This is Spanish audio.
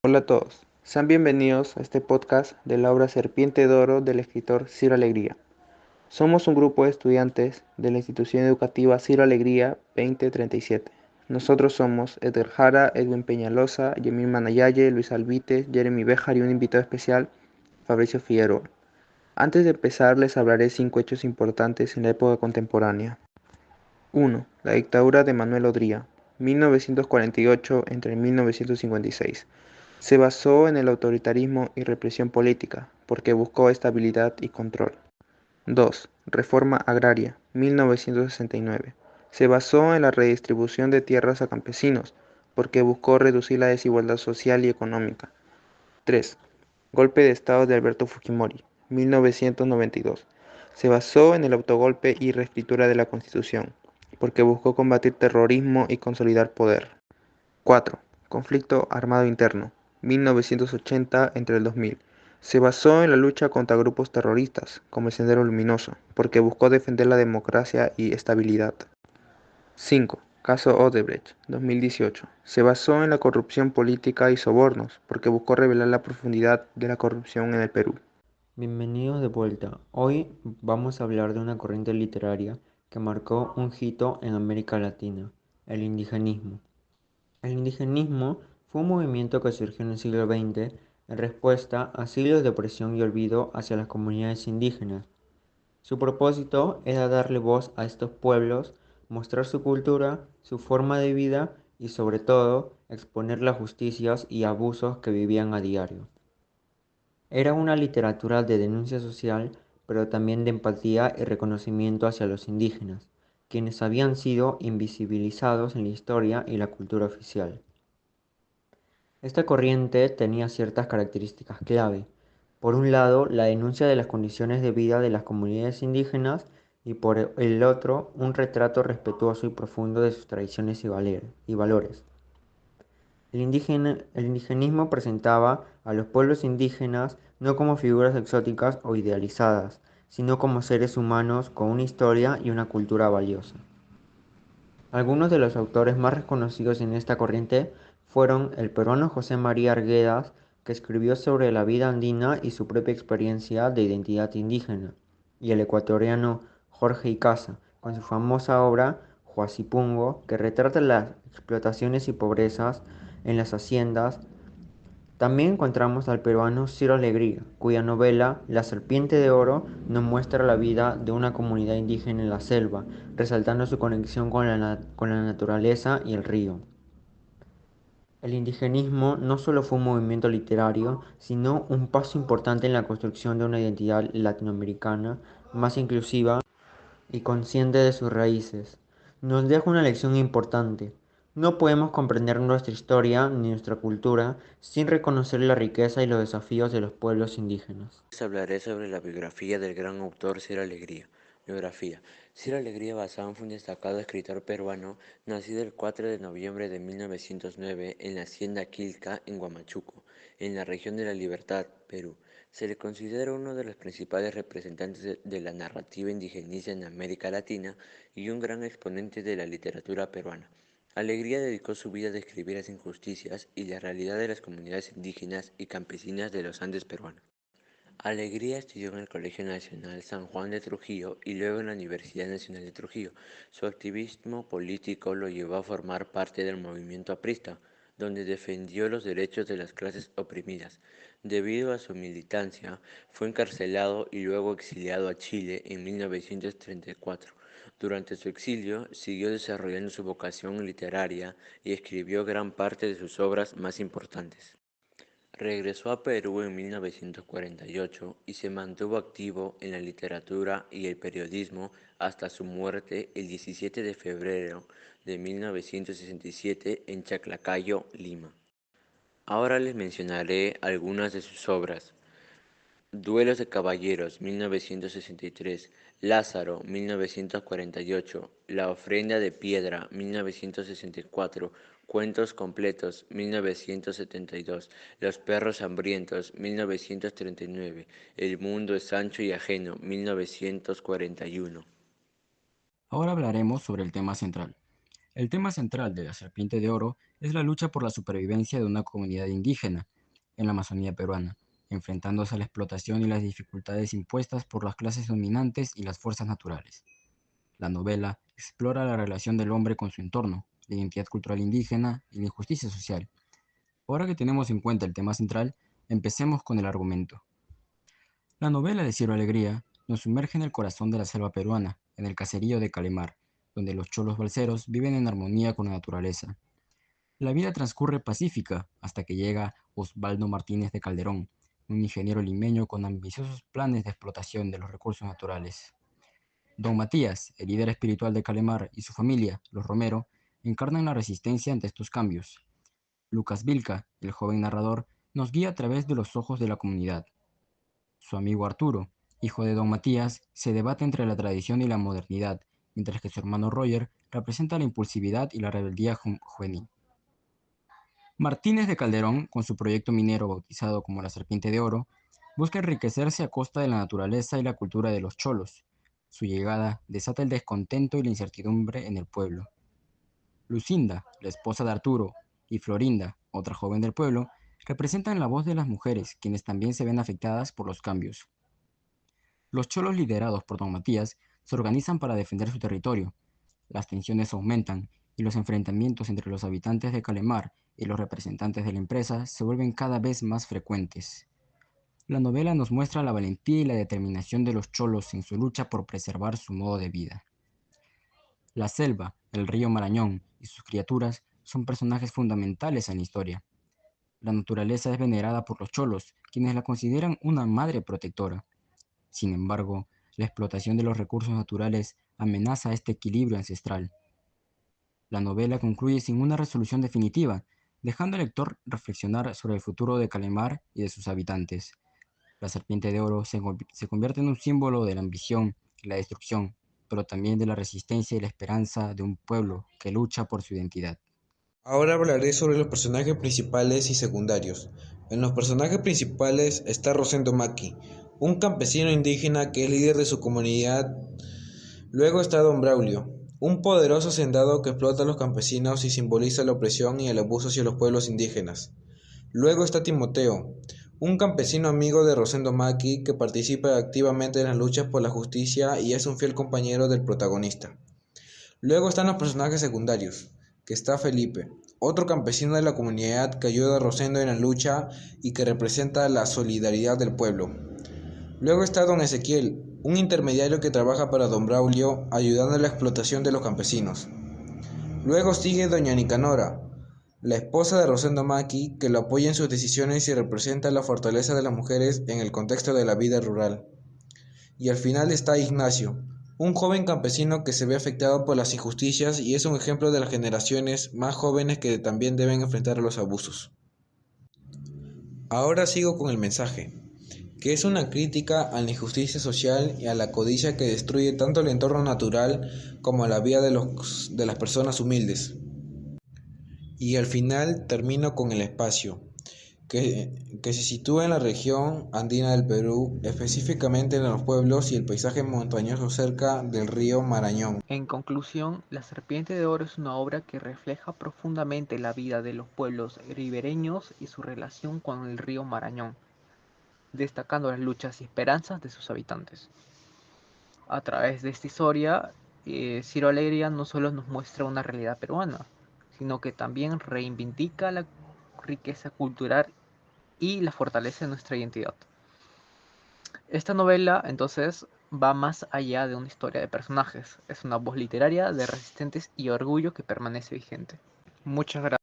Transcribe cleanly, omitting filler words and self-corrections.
Hola a todos, sean bienvenidos a este podcast de la obra Serpiente de Oro del escritor Ciro Alegría. Somos un grupo de estudiantes de la institución educativa Ciro Alegría 2037. Nosotros somos Edgar Jara, Edwin Peñalosa, Yemil Manayaye, Luis Alvites, Jeremy Béjar y un invitado especial, Fabricio Figueroa. Antes de empezar les hablaré 5 hechos importantes en la época contemporánea. 1. La dictadura de Manuel Odría, 1948 entre 1956. Se basó en el autoritarismo y represión política, porque buscó estabilidad y control. 2. Reforma agraria, 1969. Se basó en la redistribución de tierras a campesinos, porque buscó reducir la desigualdad social y económica. 3. Golpe de Estado de Alberto Fujimori, 1992. Se basó en el autogolpe y reescritura de la Constitución, porque buscó combatir terrorismo y consolidar poder. 4. Conflicto armado interno, 1980 entre el 2000. Se basó en la lucha contra grupos terroristas, como el Sendero Luminoso, porque buscó defender la democracia y estabilidad. 5. Caso Odebrecht, 2018. Se basó en la corrupción política y sobornos, porque buscó revelar la profundidad de la corrupción en el Perú. Bienvenidos de vuelta. Hoy vamos a hablar de una corriente literaria que marcó un hito en América Latina, el indigenismo. El indigenismo fue un movimiento que surgió en el siglo XX en respuesta a siglos de opresión y olvido hacia las comunidades indígenas. Su propósito era darle voz a estos pueblos, mostrar su cultura, su forma de vida y sobre todo exponer las justicias y abusos que vivían a diario. Era una literatura de denuncia social, pero también de empatía y reconocimiento hacia los indígenas, quienes habían sido invisibilizados en la historia y la cultura oficial. Esta corriente tenía ciertas características clave. Por un lado, la denuncia de las condiciones de vida de las comunidades indígenas y por el otro, un retrato respetuoso y profundo de sus tradiciones y valores. El indigenismo presentaba a los pueblos indígenas no como figuras exóticas o idealizadas, sino como seres humanos con una historia y una cultura valiosa. Algunos de los autores más reconocidos en esta corriente fueron el peruano José María Arguedas, que escribió sobre la vida andina y su propia experiencia de identidad indígena, y el ecuatoriano Jorge Icaza, con su famosa obra Huasipungo, que retrata las explotaciones y pobrezas en las haciendas. También encontramos al peruano Ciro Alegría, cuya novela La Serpiente de Oro nos muestra la vida de una comunidad indígena en la selva, resaltando su conexión con la naturaleza y el río. El indigenismo no solo fue un movimiento literario, sino un paso importante en la construcción de una identidad latinoamericana más inclusiva y consciente de sus raíces. Nos deja una lección importante. No podemos comprender nuestra historia ni nuestra cultura sin reconocer la riqueza y los desafíos de los pueblos indígenas. Les hablaré sobre la biografía del gran autor Ciro Alegría. Biografía. Ciro Alegría Bazán fue un destacado escritor peruano, nacido el 4 de noviembre de 1909 en la hacienda Quilca, en Huamachuco, en la región de La Libertad, Perú. Se le considera uno de los principales representantes de la narrativa indigenista en América Latina y un gran exponente de la literatura peruana. Alegría dedicó su vida a describir las injusticias y la realidad de las comunidades indígenas y campesinas de los Andes peruanos. Alegría estudió en el Colegio Nacional San Juan de Trujillo y luego en la Universidad Nacional de Trujillo. Su activismo político lo llevó a formar parte del movimiento aprista, donde defendió los derechos de las clases oprimidas. Debido a su militancia, fue encarcelado y luego exiliado a Chile en 1934. Durante su exilio, siguió desarrollando su vocación literaria y escribió gran parte de sus obras más importantes. Regresó a Perú en 1948 y se mantuvo activo en la literatura y el periodismo hasta su muerte el 17 de febrero de 1967 en Chaclacayo, Lima. Ahora les mencionaré algunas de sus obras. Duelos de caballeros, 1963, Lázaro, 1948, La ofrenda de piedra, 1964, Cuentos completos, 1972, Los perros hambrientos, 1939, El mundo es ancho y ajeno, 1941. Ahora hablaremos sobre el tema central. El tema central de La Serpiente de Oro es la lucha por la supervivencia de una comunidad indígena, en la Amazonía peruana, enfrentándose a la explotación y las dificultades impuestas por las clases dominantes y las fuerzas naturales. La novela explora la relación del hombre con su entorno, la identidad cultural indígena y la injusticia social. Ahora que tenemos en cuenta el tema central, empecemos con el argumento. La novela de Ciro Alegría nos sumerge en el corazón de la selva peruana, en el caserío de Calemar, donde los cholos balseros viven en armonía con la naturaleza. La vida transcurre pacífica hasta que llega Osvaldo Martínez de Calderón, un ingeniero limeño con ambiciosos planes de explotación de los recursos naturales. Don Matías, el líder espiritual de Calemar, y su familia, los Romero, encarnan la resistencia ante estos cambios. Lucas Vilca, el joven narrador, nos guía a través de los ojos de la comunidad. Su amigo Arturo, hijo de Don Matías, se debate entre la tradición y la modernidad, mientras que su hermano Roger representa la impulsividad y la rebeldía juvenil. Martínez de Calderón, con su proyecto minero bautizado como la Serpiente de Oro, busca enriquecerse a costa de la naturaleza y la cultura de los cholos. Su llegada desata el descontento y la incertidumbre en el pueblo. Lucinda, la esposa de Arturo, y Florinda, otra joven del pueblo, representan la voz de las mujeres, quienes también se ven afectadas por los cambios. Los cholos liderados por Don Matías se organizan para defender su territorio. Las tensiones aumentan y los enfrentamientos entre los habitantes de Calemar y los representantes de la empresa se vuelven cada vez más frecuentes. La novela nos muestra la valentía y la determinación de los cholos en su lucha por preservar su modo de vida. La selva, el río Marañón y sus criaturas son personajes fundamentales en la historia. La naturaleza es venerada por los cholos, quienes la consideran una madre protectora. Sin embargo, la explotación de los recursos naturales amenaza este equilibrio ancestral. La novela concluye sin una resolución definitiva, dejando al lector reflexionar sobre el futuro de Calemar y de sus habitantes. La Serpiente de Oro se convierte en un símbolo de la ambición y la destrucción, pero también de la resistencia y la esperanza de un pueblo que lucha por su identidad. Ahora hablaré sobre los personajes principales y secundarios. En los personajes principales está Rosendo Maki, un campesino indígena que es líder de su comunidad. Luego está Don Braulio, un poderoso hacendado que explota a los campesinos y simboliza la opresión y el abuso hacia los pueblos indígenas. Luego está Timoteo, un campesino amigo de Rosendo Maki que participa activamente en las luchas por la justicia y es un fiel compañero del protagonista. Luego están los personajes secundarios, que está Felipe, otro campesino de la comunidad que ayuda a Rosendo en la lucha y que representa la solidaridad del pueblo. Luego está Don Ezequiel, un intermediario que trabaja para Don Braulio, ayudando en la explotación de los campesinos. Luego sigue Doña Nicanora, la esposa de Rosendo Maki, que lo apoya en sus decisiones y representa la fortaleza de las mujeres en el contexto de la vida rural. Y al final está Ignacio, un joven campesino que se ve afectado por las injusticias y es un ejemplo de las generaciones más jóvenes que también deben enfrentar los abusos. Ahora sigo con el mensaje, que es una crítica a la injusticia social y a la codicia que destruye tanto el entorno natural como la vida de las personas humildes. Y al final termino con el espacio, que se sitúa en la región andina del Perú, específicamente en los pueblos y el paisaje montañoso cerca del río Marañón. En conclusión, La Serpiente de Oro es una obra que refleja profundamente la vida de los pueblos ribereños y su relación con el río Marañón, destacando las luchas y esperanzas de sus habitantes. A través de esta historia, Ciro Alegría no solo nos muestra una realidad peruana, sino que también reivindica la riqueza cultural y la fortaleza de nuestra identidad. Esta novela, entonces, va más allá de una historia de personajes. Es una voz literaria de resistentes y orgullo que permanece vigente. Muchas gracias.